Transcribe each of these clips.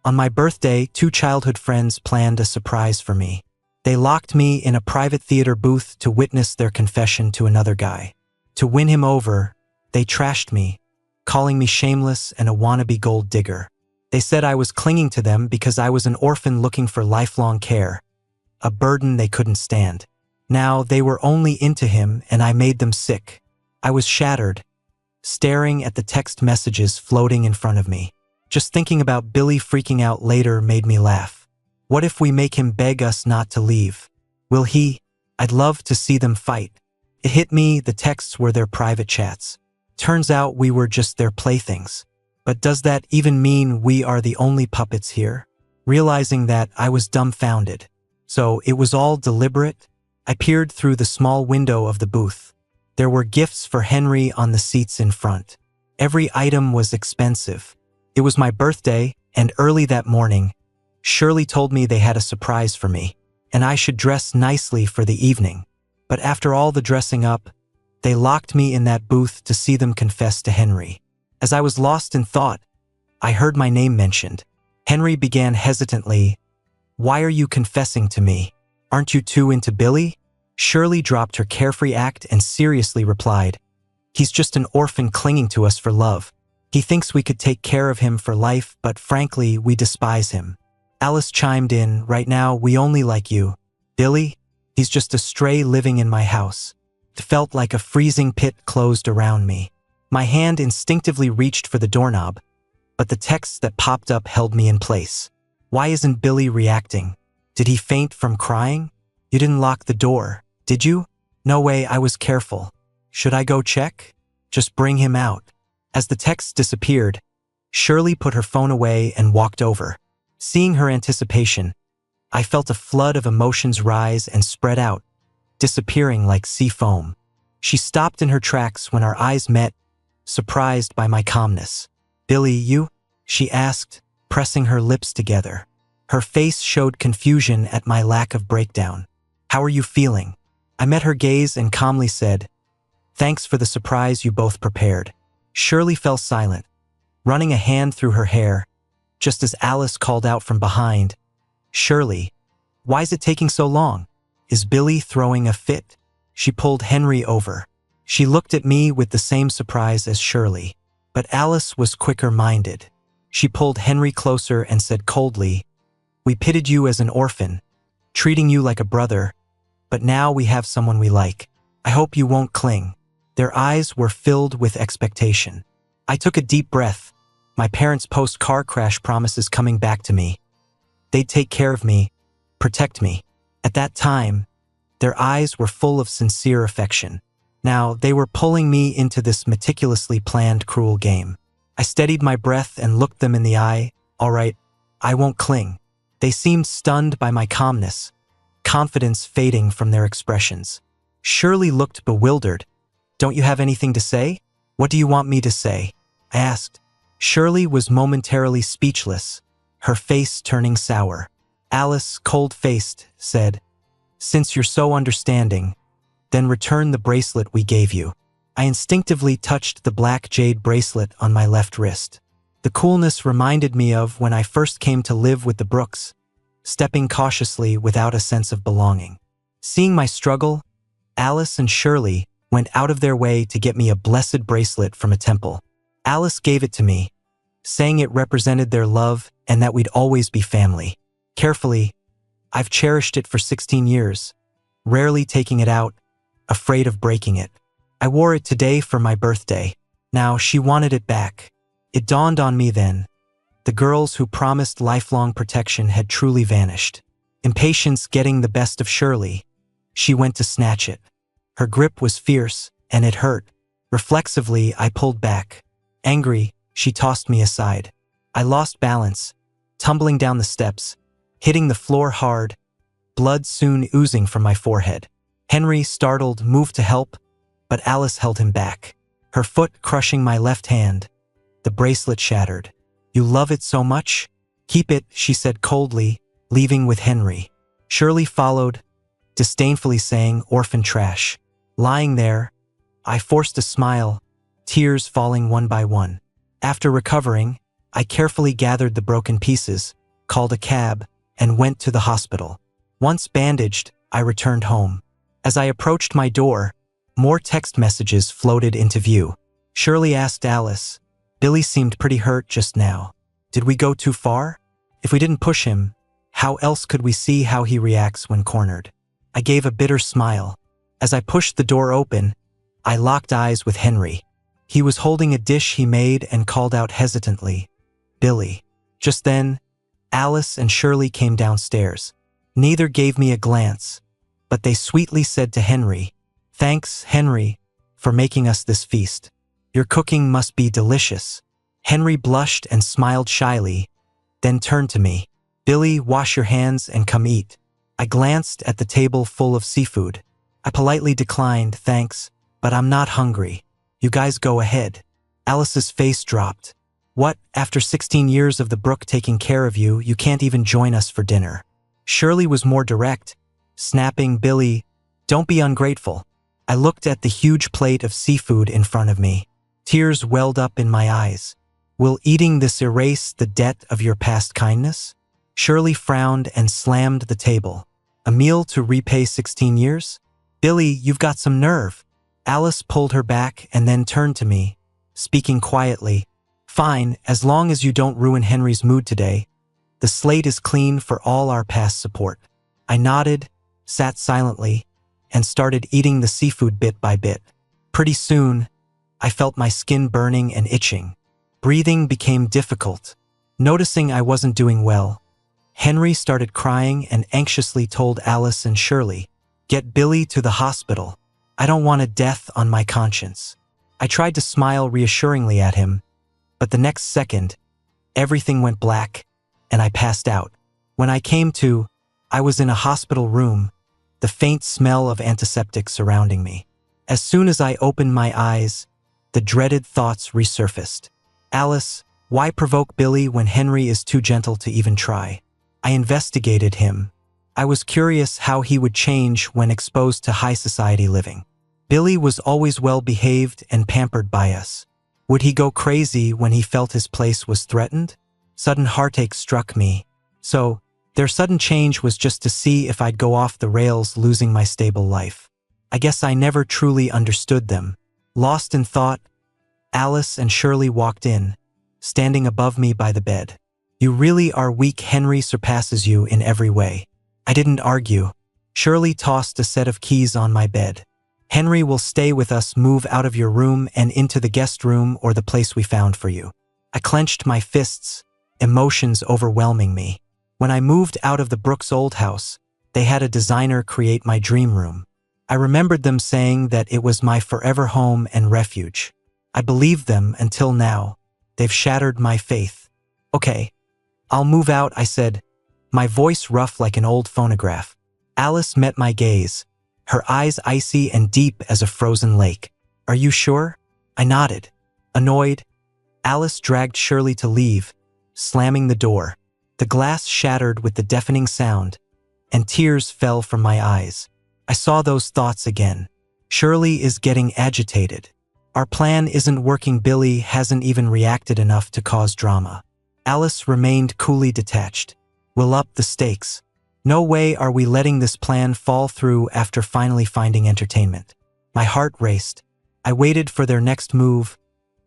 On my birthday, two childhood friends planned a surprise for me. They locked me in a private theater booth to witness their confession to another guy. To win him over, they trashed me, calling me shameless and a wannabe gold digger. They said I was clinging to them because I was an orphan looking for lifelong care, a burden they couldn't stand. Now they were only into him and I made them sick. I was shattered, staring at the text messages floating in front of me. Just thinking about Billy freaking out later made me laugh. What if we make him beg us not to leave? Will he? I'd love to see them fight. It hit me the texts were their private chats. Turns out we were just their playthings. But does that even mean we are the only puppets here? Realizing that, I was dumbfounded. So it was all deliberate? I peered through the small window of the booth. There were gifts for Henry on the seats in front. Every item was expensive. It was my birthday, and early that morning, Shirley told me they had a surprise for me, and I should dress nicely for the evening. But after all the dressing up, they locked me in that booth to see them confess to Henry. As I was lost in thought, I heard my name mentioned. Henry began hesitantly, "Why are you confessing to me? Aren't you too into Billy?" Shirley dropped her carefree act and seriously replied, "He's just an orphan clinging to us for love. He thinks we could take care of him for life, but frankly, we despise him." Alice chimed in, "Right now, we only like you. Billy? He's just a stray living in my house." It felt like a freezing pit closed around me. My hand instinctively reached for the doorknob, but the text that popped up held me in place. Why isn't Billy reacting? Did he faint from crying? You didn't lock the door, did you? No way, I was careful. Should I go check? Just bring him out. As the text disappeared, Shirley put her phone away and walked over. Seeing her anticipation, I felt a flood of emotions rise and spread out, disappearing like sea foam. She stopped in her tracks when our eyes met, surprised by my calmness. "Billy, you?" she asked, pressing her lips together. Her face showed confusion at my lack of breakdown. "How are you feeling?" I met her gaze and calmly said, "Thanks for the surprise you both prepared." Shirley fell silent, running a hand through her hair, just as Alice called out from behind, "Shirley, why is it taking so long? Is Billy throwing a fit?" She pulled Henry over. She looked at me with the same surprise as Shirley, but Alice was quicker-minded. She pulled Henry closer and said coldly, "We pitied you as an orphan, treating you like a brother, but now we have someone we like. I hope you won't cling." Their eyes were filled with expectation. I took a deep breath, my parents' post-car crash promises coming back to me. They'd take care of me, protect me. At that time, their eyes were full of sincere affection. Now, they were pulling me into this meticulously planned cruel game. I steadied my breath and looked them in the eye. "All right, I won't cling." They seemed stunned by my calmness, confidence fading from their expressions. Shirley looked bewildered. "Don't you have anything to say?" "What do you want me to say?" I asked. Shirley was momentarily speechless, her face turning sour. Alice, cold-faced, said, "Since you're so understanding, then return the bracelet we gave you." I instinctively touched the black jade bracelet on my left wrist. The coolness reminded me of when I first came to live with the Brooks, stepping cautiously without a sense of belonging. Seeing my struggle, Alice and Shirley went out of their way to get me a blessed bracelet from a temple. Alice gave it to me, saying it represented their love and that we'd always be family. Carefully, I've cherished it for 16 years, rarely taking it out, afraid of breaking it. I wore it today for my birthday. Now she wanted it back. It dawned on me then. The girls who promised lifelong protection had truly vanished. Impatience getting the best of Shirley, she went to snatch it. Her grip was fierce, and it hurt. Reflexively, I pulled back. Angry, she tossed me aside. I lost balance, tumbling down the steps, hitting the floor hard, blood soon oozing from my forehead. Henry, startled, moved to help, but Alice held him back, her foot crushing my left hand. The bracelet shattered. "You love it so much? Keep it," she said coldly, leaving with Henry. Shirley followed, disdainfully saying, "Orphan trash." Lying there, I forced a smile, tears falling one by one. After recovering, I carefully gathered the broken pieces, called a cab, and went to the hospital. Once bandaged, I returned home. As I approached my door, more text messages floated into view. Shirley asked Alice, "Billy seemed pretty hurt just now. Did we go too far? If we didn't push him, how else could we see how he reacts when cornered?" I gave a bitter smile. As I pushed the door open, I locked eyes with Henry. He was holding a dish he made and called out hesitantly, "Billy." Just then, Alice and Shirley came downstairs. Neither gave me a glance, but they sweetly said to Henry, "Thanks, Henry, for making us this feast. Your cooking must be delicious." Henry blushed and smiled shyly, then turned to me. "Billy, wash your hands and come eat." I glanced at the table full of seafood. I politely declined, "Thanks, but I'm not hungry. You guys go ahead." Alice's face dropped. "What, after 16 years of the brook taking care of you, you can't even join us for dinner?" Shirley was more direct, snapping, "Billy, don't be ungrateful." I looked at the huge plate of seafood in front of me. Tears welled up in my eyes. "Will eating this erase the debt of your past kindness?" Shirley frowned and slammed the table. "A meal to repay 16 years? Billy, you've got some nerve." Alice pulled her back and then turned to me, speaking quietly. "Fine, as long as you don't ruin Henry's mood today. The slate is clean for all our past support." I nodded, sat silently, and started eating the seafood bit by bit. Pretty soon, I felt my skin burning and itching. Breathing became difficult. Noticing I wasn't doing well, Henry started crying and anxiously told Alice and Shirley, "Get Billy to the hospital. I don't want a death on my conscience." I tried to smile reassuringly at him, but the next second, everything went black, and I passed out. When I came to, I was in a hospital room, the faint smell of antiseptic surrounding me. As soon as I opened my eyes, the dreaded thoughts resurfaced. "Alice, why provoke Billy when Henry is too gentle to even try?" I investigated him. I was curious how he would change when exposed to high society living. Billy was always well behaved and pampered by us. Would he go crazy when he felt his place was threatened? Sudden heartache struck me. So, their sudden change was just to see if I'd go off the rails, losing my stable life. I guess I never truly understood them. Lost in thought, Alice and Shirley walked in, standing above me by the bed. "You really are weak. Henry surpasses you in every way." I didn't argue. Shirley tossed a set of keys on my bed. "Henry will stay with us. Move out of your room and into the guest room or the place we found for you." I clenched my fists, emotions overwhelming me. When I moved out of the Brooks' old house, they had a designer create my dream room. I remembered them saying that it was my forever home and refuge. I believed them until now. They've shattered my faith. "Okay, I'll move out," I said, my voice rough like an old phonograph. Alice met my gaze, her eyes icy and deep as a frozen lake. "Are you sure?" I nodded. Annoyed, Alice dragged Shirley to leave, slamming the door. The glass shattered with the deafening sound, and tears fell from my eyes. I saw those thoughts again. Shirley is getting agitated. Our plan isn't working. Billy hasn't even reacted enough to cause drama. Alice remained coolly detached. "We'll up the stakes. No way are we letting this plan fall through." After finally finding entertainment, my heart raced. I waited for their next move,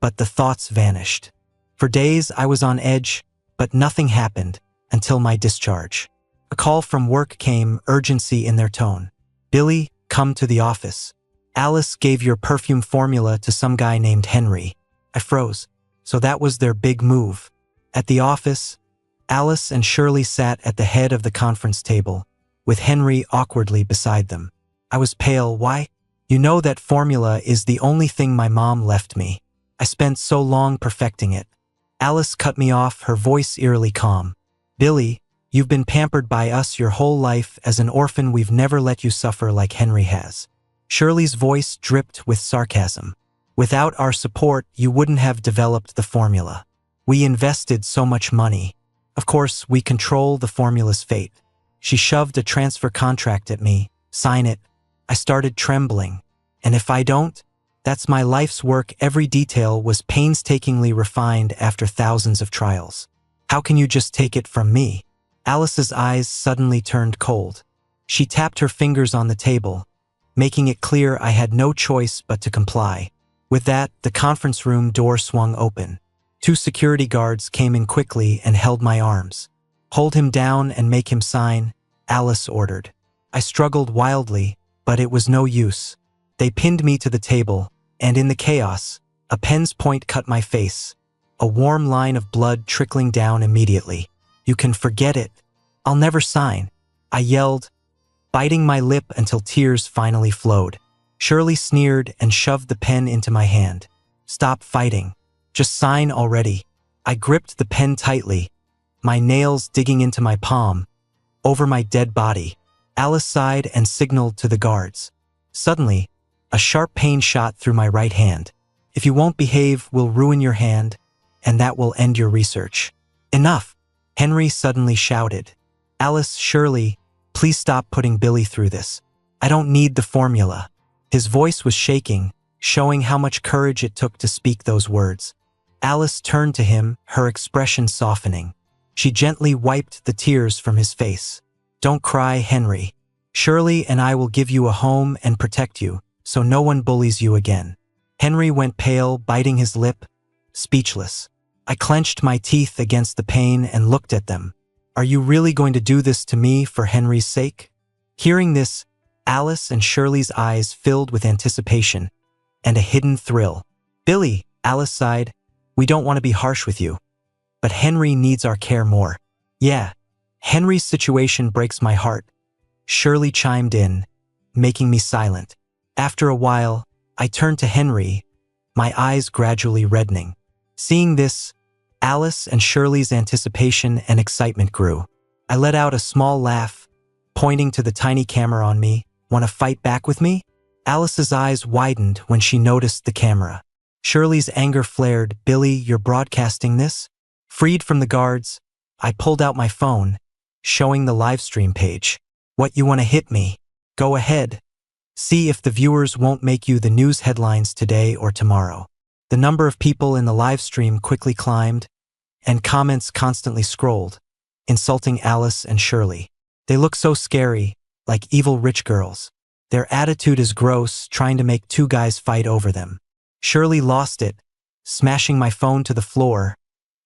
but the thoughts vanished. For days I was on edge, but nothing happened until my discharge. A call from work came, urgency in their tone. "Billy, come to the office. Alice gave your perfume formula to some guy named Henry." I froze. So that was their big move. At the office, Alice and Shirley sat at the head of the conference table, with Henry awkwardly beside them. I was pale. "Why? You know that formula is the only thing my mom left me. I spent so long perfecting it." Alice cut me off, her voice eerily calm. "Billy, you've been pampered by us your whole life. As an orphan, we've never let you suffer like Henry has." Shirley's voice dripped with sarcasm. "Without our support, you wouldn't have developed the formula. We invested so much money. Of course, we control the formula's fate." She shoved a transfer contract at me. "Sign it." I started trembling. "And if I don't?" That's my life's work. Every detail was painstakingly refined after thousands of trials. How can you just take it from me? Alice's eyes suddenly turned cold. She tapped her fingers on the table, making it clear I had no choice but to comply. With that, the conference room door swung open. 2 security guards came in quickly and held my arms. "Hold him down and make him sign," Alice ordered. I struggled wildly, but it was no use. They pinned me to the table, and in the chaos, a pen's point cut my face. A warm line of blood trickling down immediately. "You can forget it. I'll never sign," I yelled, biting my lip until tears finally flowed. Shirley sneered and shoved the pen into my hand. "Stop fighting. Just sign already." I gripped the pen tightly, my nails digging into my palm, over my dead body. Alice sighed and signaled to the guards. Suddenly, a sharp pain shot through my right hand. "If you won't behave, we'll ruin your hand, and that will end your research." "Enough!" Henry suddenly shouted. "Alice, Shirley, please stop putting Billy through this. I don't need the formula." His voice was shaking, showing how much courage it took to speak those words. Alice turned to him, her expression softening. She gently wiped the tears from his face. "Don't cry, Henry. Shirley and I will give you a home and protect you, so no one bullies you again." Henry went pale, biting his lip, speechless. I clenched my teeth against the pain and looked at them. "Are you really going to do this to me for Henry's sake?" Hearing this, Alice and Shirley's eyes filled with anticipation and a hidden thrill. "Billy," Alice sighed, "we don't want to be harsh with you, but Henry needs our care more." "Yeah, Henry's situation breaks my heart," Shirley chimed in, making me silent. After a while, I turned to Henry, my eyes gradually reddening. Seeing this, Alice and Shirley's anticipation and excitement grew. I let out a small laugh, pointing to the tiny camera on me. "Want to fight back with me?" Alice's eyes widened when she noticed the camera. Shirley's anger flared. "Billy, you're broadcasting this?" Freed from the guards, I pulled out my phone, showing the livestream page. "What, you want to hit me? Go ahead. See if the viewers won't make you the news headlines today or tomorrow." The number of people in the live stream quickly climbed, and comments constantly scrolled, insulting Alice and Shirley. "They look so scary, like evil rich girls. Their attitude is gross, trying to make 2 guys fight over them." Shirley lost it, smashing my phone to the floor,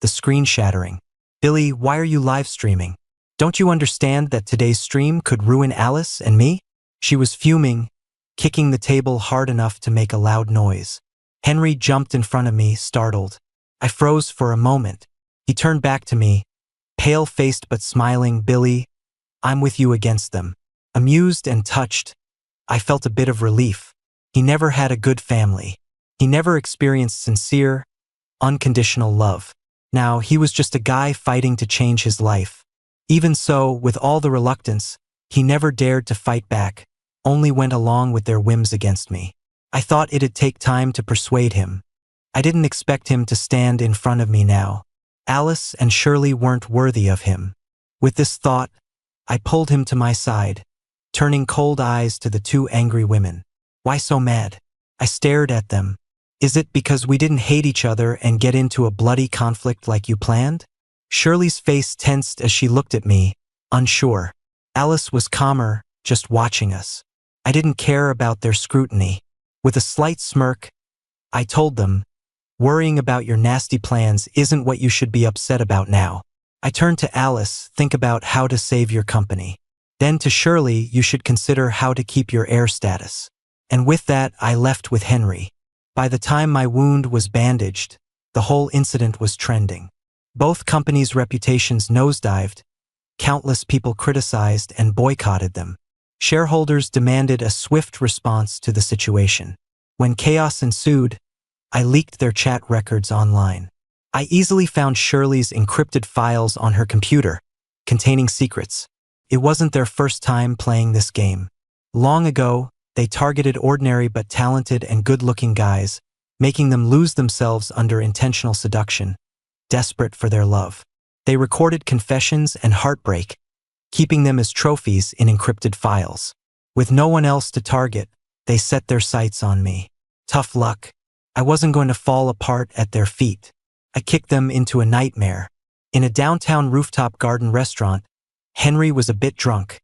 the screen shattering. "Billy, why are you live streaming? Don't you understand that today's stream could ruin Alice and me?" She was fuming, kicking the table hard enough to make a loud noise. Henry jumped in front of me, startled. I froze for a moment. He turned back to me, pale-faced but smiling. "Billy, I'm with you against them." Amused and touched, I felt a bit of relief. He never had a good family. He never experienced sincere, unconditional love. Now, he was just a guy fighting to change his life. Even so, with all the reluctance, he never dared to fight back, only went along with their whims against me. I thought it'd take time to persuade him. I didn't expect him to stand in front of me now. Alice and Shirley weren't worthy of him. With this thought, I pulled him to my side, turning cold eyes to the 2 angry women. "Why so mad?" I stared at them. "Is it because we didn't hate each other and get into a bloody conflict like you planned?" Shirley's face tensed as she looked at me, unsure. Alice was calmer, just watching us. I didn't care about their scrutiny. With a slight smirk, I told them, "Worrying about your nasty plans isn't what you should be upset about now." I turned to Alice, "Think about how to save your company." Then to Shirley, "You should consider how to keep your heir status." And with that, I left with Henry. By the time my wound was bandaged, the whole incident was trending. Both companies' reputations nosedived. Countless people criticized and boycotted them. Shareholders demanded a swift response to the situation. When chaos ensued, I leaked their chat records online. I easily found Shirley's encrypted files on her computer, containing secrets. It wasn't their first time playing this game. Long ago, they targeted ordinary but talented and good-looking guys, making them lose themselves under intentional seduction, desperate for their love. They recorded confessions and heartbreak, keeping them as trophies in encrypted files. With no one else to target, they set their sights on me. Tough luck. I wasn't going to fall apart at their feet. I kicked them into a nightmare. In a downtown rooftop garden restaurant, Henry was a bit drunk,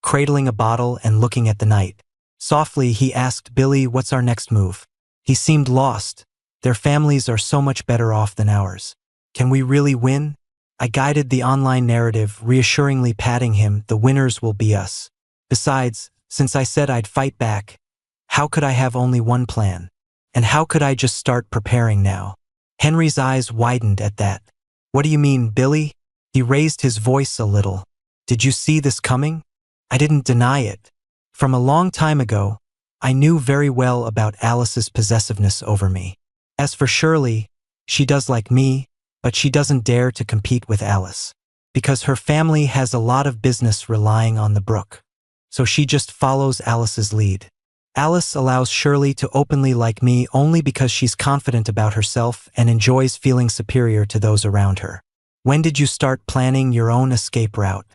cradling a bottle and looking at the night. Softly, he asked Billy, "What's our next move?" He seemed lost. "Their families are so much better off than ours. Can we really win?" I guided the online narrative, reassuringly patting him, "The winners will be us. Besides, since I said I'd fight back, how could I have only one plan? And how could I just start preparing now?" Henry's eyes widened at that. "What do you mean, Billy?" He raised his voice a little. "Did you see this coming?" I didn't deny it. From a long time ago, I knew very well about Alice's possessiveness over me. As for Shirley, she does like me, but she doesn't dare to compete with Alice. Because her family has a lot of business relying on the brook. So she just follows Alice's lead. Alice allows Shirley to openly like me only because she's confident about herself and enjoys feeling superior to those around her. "When did you start planning your own escape route?"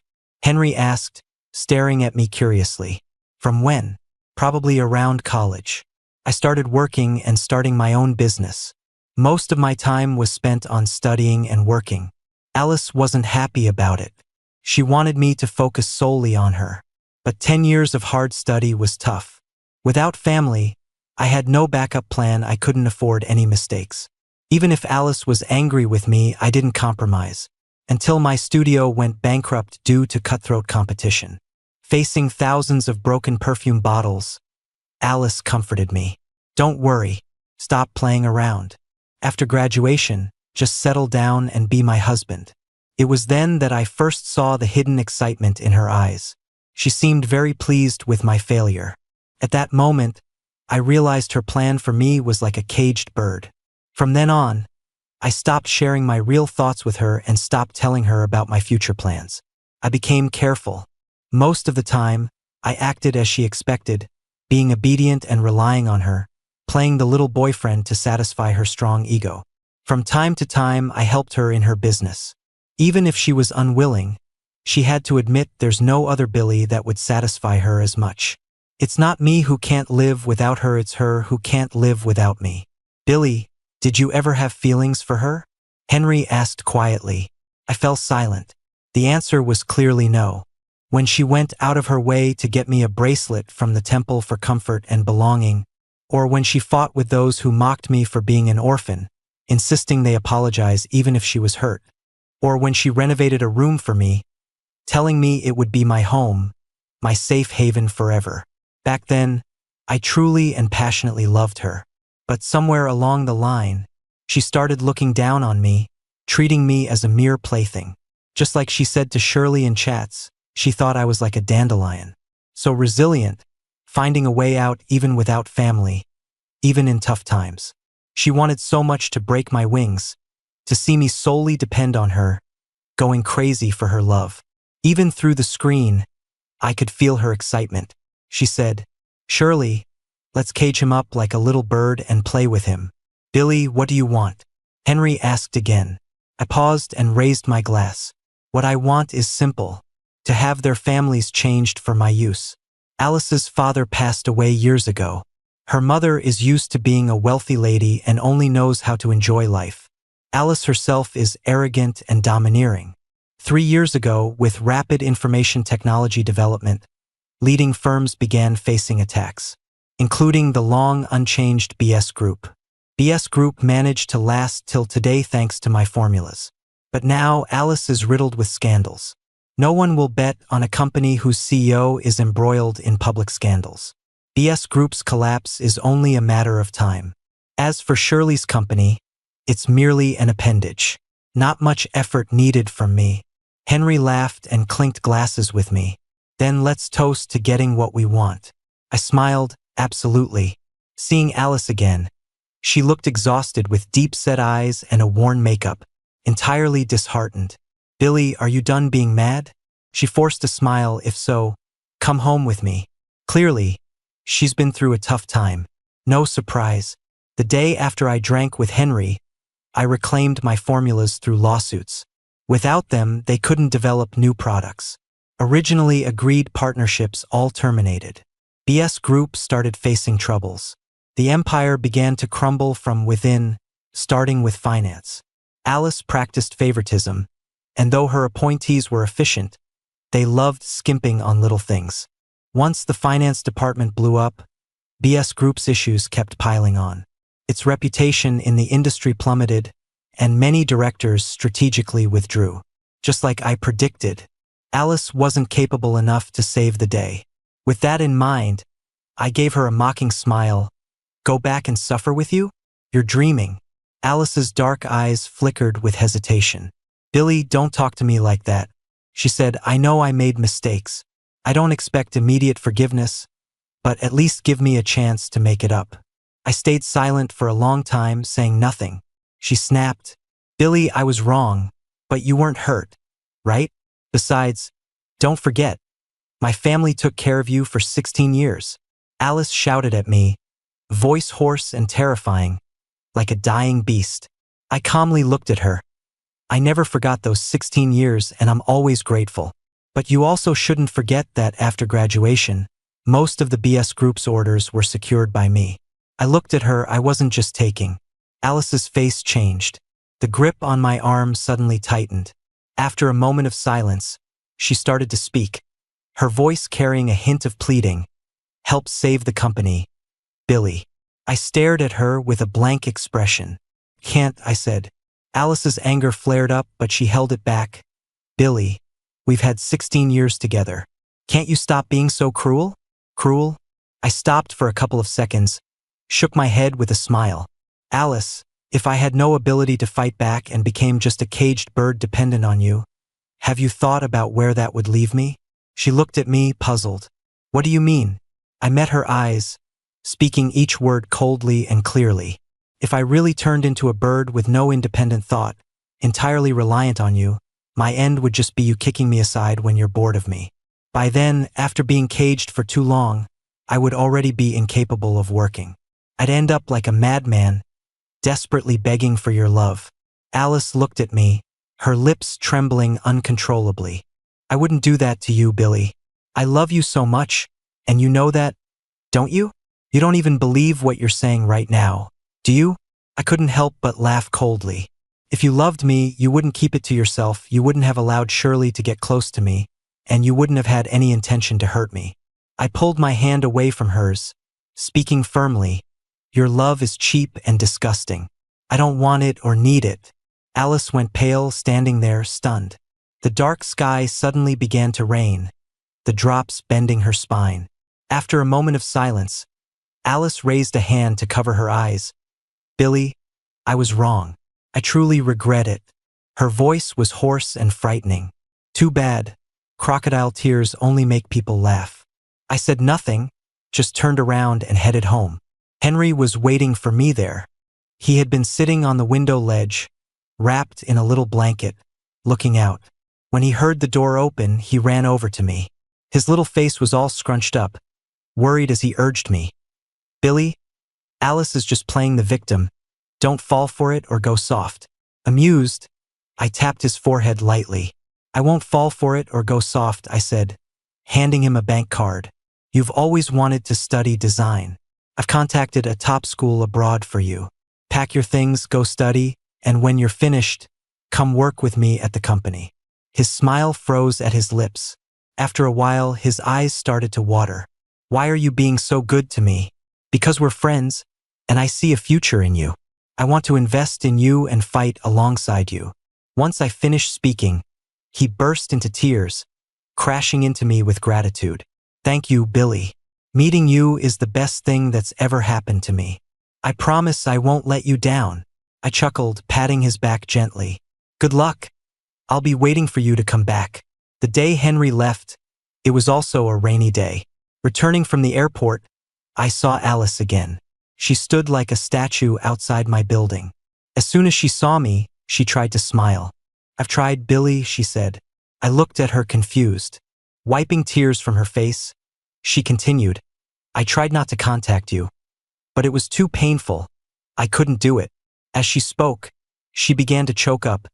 Henry asked, staring at me curiously. "From when?" "Probably around college. I started working and starting my own business. Most of my time was spent on studying and working. Alice wasn't happy about it. She wanted me to focus solely on her. But 10 years of hard study was tough. Without family, I had no backup plan. I couldn't afford any mistakes. Even if Alice was angry with me, I didn't compromise. Until my studio went bankrupt due to cutthroat competition. Facing thousands of broken perfume bottles, Alice comforted me. "Don't worry. Stop playing around. After graduation, just settle down and be my husband." It was then that I first saw the hidden excitement in her eyes. She seemed very pleased with my failure. At that moment, I realized her plan for me was like a caged bird. From then on, I stopped sharing my real thoughts with her and stopped telling her about my future plans. I became careful. Most of the time, I acted as she expected, being obedient and relying on her, playing the little boyfriend to satisfy her strong ego. From time to time, I helped her in her business. Even if she was unwilling, she had to admit there's no other Billy that would satisfy her as much. It's not me who can't live without her, it's her who can't live without me. "Billy, did you ever have feelings for her?" Henry asked quietly. I fell silent. The answer was clearly no. When she went out of her way to get me a bracelet from the temple for comfort and belonging, or when she fought with those who mocked me for being an orphan, insisting they apologize even if she was hurt, or when she renovated a room for me, telling me it would be my home, my safe haven forever. Back then, I truly and passionately loved her. But somewhere along the line, she started looking down on me, treating me as a mere plaything. Just like she said to Shirley in chats, she thought I was like a dandelion. So resilient, finding a way out even without family, even in tough times. She wanted so much to break my wings, to see me solely depend on her, going crazy for her love. Even through the screen, I could feel her excitement. She said, "Shirley, let's cage him up like a little bird and play with him." "Billy, what do you want?" Henry asked again. I paused and raised my glass. "What I want is simple. To have their families changed for my use. Alice's father passed away years ago. Her mother is used to being a wealthy lady and only knows how to enjoy life. Alice herself is arrogant and domineering. 3 years ago, with rapid information technology development, leading firms began facing attacks, including the long unchanged BS Group. BS Group managed to last till today thanks to my formulas. But now Alice is riddled with scandals. No one will bet on a company whose CEO is embroiled in public scandals. BS Group's collapse is only a matter of time. As for Shirley's company, it's merely an appendage. Not much effort needed from me." Henry laughed and clinked glasses with me. "Then let's toast to getting what we want." I smiled, absolutely. Seeing Alice again, she looked exhausted with deep-set eyes and a worn makeup, entirely disheartened. "Billy, are you done being mad?" She forced a smile. "If so, come home with me." Clearly, she's been through a tough time. No surprise. The day after I drank with Henry, I reclaimed my formulas through lawsuits. Without them, they couldn't develop new products. Originally agreed partnerships all terminated. BS Group started facing troubles. The empire began to crumble from within, starting with finance. Alice practiced favoritism, and though her appointees were efficient, they loved skimping on little things. Once the finance department blew up, BS Group's issues kept piling on. Its reputation in the industry plummeted, and many directors strategically withdrew. Just like I predicted, Alice wasn't capable enough to save the day. With that in mind, I gave her a mocking smile. Go back and suffer with you? You're dreaming. Alice's dark eyes flickered with hesitation. Billy, don't talk to me like that. She said, I know I made mistakes. I don't expect immediate forgiveness, but at least give me a chance to make it up. I stayed silent for a long time, saying nothing. She snapped, Billy, I was wrong, but you weren't hurt, right? Besides, don't forget, my family took care of you for 16 years. Alice shouted at me, voice hoarse and terrifying, like a dying beast. I calmly looked at her. I never forgot those 16 years, and I'm always grateful. But you also shouldn't forget that after graduation, most of the BS Group's orders were secured by me. I looked at her. I wasn't just taking. Alice's face changed. The grip on my arm suddenly tightened. After a moment of silence, she started to speak, her voice carrying a hint of pleading. Help save the company, Billy. I stared at her with a blank expression. Can't, I said. Alice's anger flared up, but she held it back. Billy, we've had 16 years together. Can't you stop being so cruel? Cruel? I stopped for a couple of seconds, shook my head with a smile. Alice, if I had no ability to fight back and became just a caged bird dependent on you, have you thought about where that would leave me? She looked at me, puzzled. What do you mean? I met her eyes, speaking each word coldly and clearly. If I really turned into a bird with no independent thought, entirely reliant on you, my end would just be you kicking me aside when you're bored of me. By then, after being caged for too long, I would already be incapable of working. I'd end up like a madman, desperately begging for your love. Alice looked at me, her lips trembling uncontrollably. I wouldn't do that to you, Billy. I love you so much, and you know that, don't you? You don't even believe what you're saying right now, do you? I couldn't help but laugh coldly. If you loved me, you wouldn't keep it to yourself, you wouldn't have allowed Shirley to get close to me, and you wouldn't have had any intention to hurt me. I pulled my hand away from hers, speaking firmly. Your love is cheap and disgusting. I don't want it or need it. Alice went pale, standing there, stunned. The dark sky suddenly began to rain, the drops bending her spine. After a moment of silence, Alice raised a hand to cover her eyes. Billy, I was wrong. I truly regret it. Her voice was hoarse and frightening. Too bad. Crocodile tears only make people laugh. I said nothing, just turned around and headed home. Henry was waiting for me there. He had been sitting on the window ledge, wrapped in a little blanket, looking out. When he heard the door open, he ran over to me. His little face was all scrunched up, worried as he urged me. Billy, Alice is just playing the victim. Don't fall for it or go soft. Amused, I tapped his forehead lightly. I won't fall for it or go soft, I said, handing him a bank card. You've always wanted to study design. I've contacted a top school abroad for you. Pack your things, go study, and when you're finished, come work with me at the company. His smile froze at his lips. After a while, his eyes started to water. Why are you being so good to me? Because we're friends, and I see a future in you. I want to invest in you and fight alongside you. Once I finished speaking, he burst into tears, crashing into me with gratitude. Thank you, Billy. Meeting you is the best thing that's ever happened to me. I promise I won't let you down. I chuckled, patting his back gently. Good luck. I'll be waiting for you to come back. The day Henry left, it was also a rainy day. Returning from the airport, I saw Alice again. She stood like a statue outside my building. As soon as she saw me, she tried to smile. I've tried, Billy, she said. I looked at her confused. Wiping tears from her face, she continued, I tried not to contact you, but it was too painful. I couldn't do it. As she spoke, she began to choke up,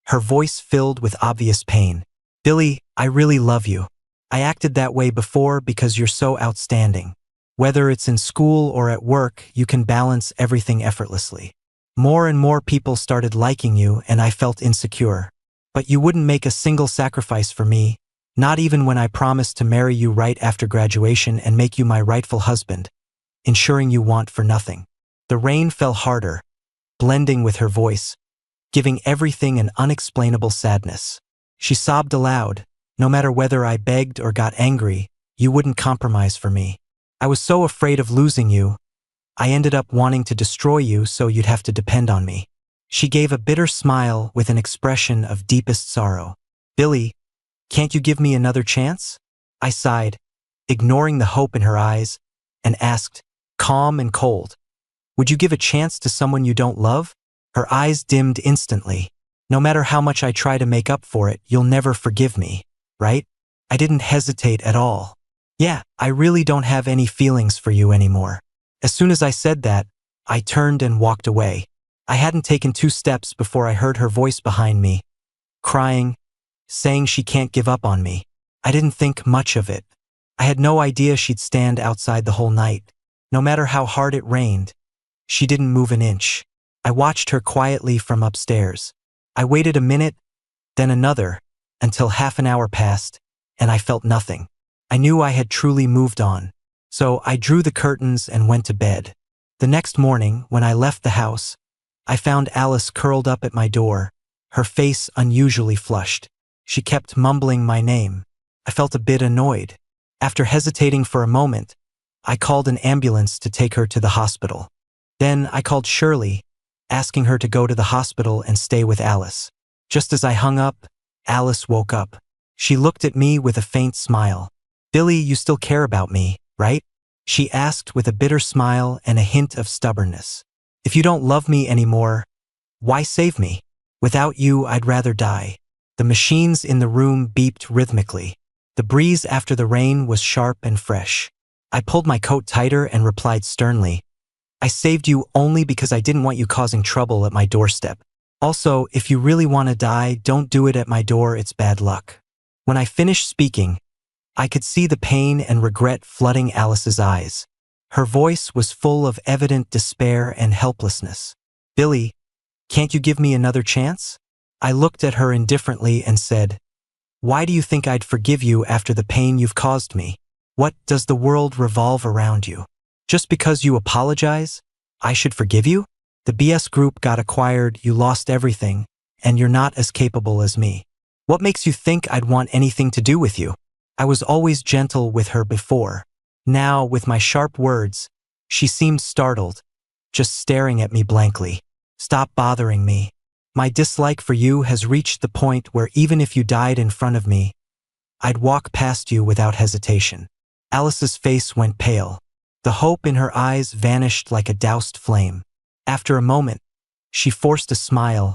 her voice filled with obvious pain. Billy, I really love you. I acted that way before because you're so outstanding. Whether it's in school or at work, you can balance everything effortlessly. More and more people started liking you, and I felt insecure. But you wouldn't make a single sacrifice for me, not even when I promised to marry you right after graduation and make you my rightful husband, ensuring you want for nothing. The rain fell harder, blending with her voice, giving everything an unexplainable sadness. She sobbed aloud. No matter whether I begged or got angry, you wouldn't compromise for me. I was so afraid of losing you, I ended up wanting to destroy you so you'd have to depend on me. She gave a bitter smile with an expression of deepest sorrow. Billy, can't you give me another chance? I sighed, ignoring the hope in her eyes, and asked, calm and cold, would you give a chance to someone you don't love? Her eyes dimmed instantly. No matter how much I try to make up for it, you'll never forgive me, right? I didn't hesitate at all. Yeah, I really don't have any feelings for you anymore. As soon as I said that, I turned and walked away. I hadn't taken 2 steps before I heard her voice behind me, crying, saying she can't give up on me. I didn't think much of it. I had no idea she'd stand outside the whole night. No matter how hard it rained, she didn't move an inch. I watched her quietly from upstairs. I waited a minute, then another, until half an hour passed, and I felt nothing. I knew I had truly moved on. So I drew the curtains and went to bed. The next morning, when I left the house, I found Alice curled up at my door, her face unusually flushed. She kept mumbling my name. I felt a bit annoyed. After hesitating for a moment, I called an ambulance to take her to the hospital. Then I called Shirley, asking her to go to the hospital and stay with Alice. Just as I hung up, Alice woke up. She looked at me with a faint smile. Billy, you still care about me, right? She asked with a bitter smile and a hint of stubbornness. If you don't love me anymore, why save me? Without you, I'd rather die. The machines in the room beeped rhythmically. The breeze after the rain was sharp and fresh. I pulled my coat tighter and replied sternly, I saved you only because I didn't want you causing trouble at my doorstep. Also, if you really want to die, don't do it at my door, it's bad luck. When I finished speaking, I could see the pain and regret flooding Alice's eyes. Her voice was full of evident despair and helplessness. Billy, can't you give me another chance? I looked at her indifferently and said, why do you think I'd forgive you after the pain you've caused me? What, does the world revolve around you? Just because you apologize, I should forgive you? The BS group got acquired, you lost everything, and you're not as capable as me. What makes you think I'd want anything to do with you? I was always gentle with her before. Now, with my sharp words, she seemed startled, just staring at me blankly. Stop bothering me. My dislike for you has reached the point where even if you died in front of me, I'd walk past you without hesitation. Alice's face went pale. The hope in her eyes vanished like a doused flame. After a moment, she forced a smile,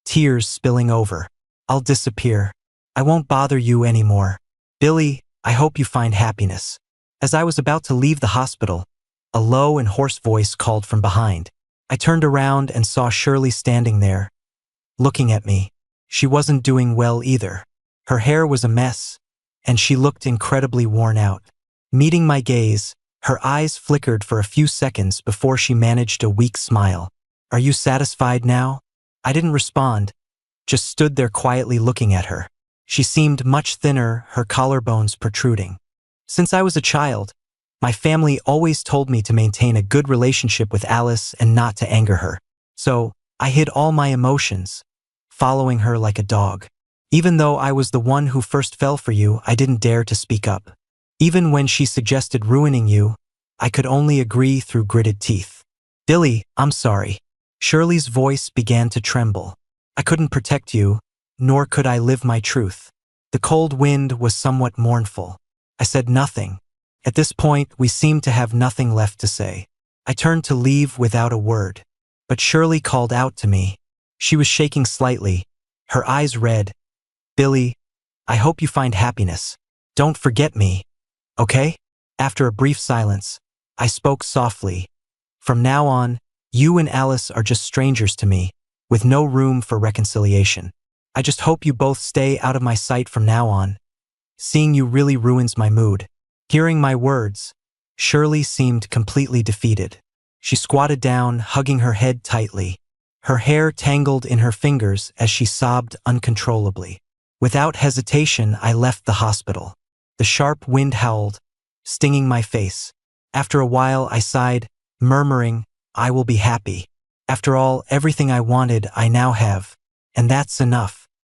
tears spilling over. I'll disappear. I won't bother you anymore. Billy, I hope you find happiness. As I was about to leave the hospital, a low and hoarse voice called from behind. I turned around and saw Shirley standing there, looking at me. She wasn't doing well either. Her hair was a mess, and she looked incredibly worn out. Meeting my gaze, her eyes flickered for a few seconds before she managed a weak smile. Are you satisfied now? I didn't respond, just stood there quietly looking at her. She seemed much thinner, her collarbones protruding. Since I was a child, my family always told me to maintain a good relationship with Alice and not to anger her. So, I hid all my emotions, following her like a dog. Even though I was the one who first fell for you, I didn't dare to speak up. Even when she suggested ruining you, I could only agree through gritted teeth. Billy, I'm sorry. Shirley's voice began to tremble. I couldn't protect you, nor could I live my truth. The cold wind was somewhat mournful. I said nothing. At this point, we seemed to have nothing left to say. I turned to leave without a word. But Shirley called out to me. She was shaking slightly, her eyes red. Billy, I hope you find happiness. Don't forget me, okay? After a brief silence, I spoke softly. From now on, you and Alice are just strangers to me, with no room for reconciliation. I just hope you both stay out of my sight from now on. Seeing you really ruins my mood. Hearing my words, Shirley seemed completely defeated. She squatted down, hugging her head tightly. Her hair tangled in her fingers as she sobbed uncontrollably. Without hesitation, I left the hospital. The sharp wind howled, stinging my face. After a while, I sighed, murmuring, "I will be happy. After all, everything I wanted, I now have. And that's enough."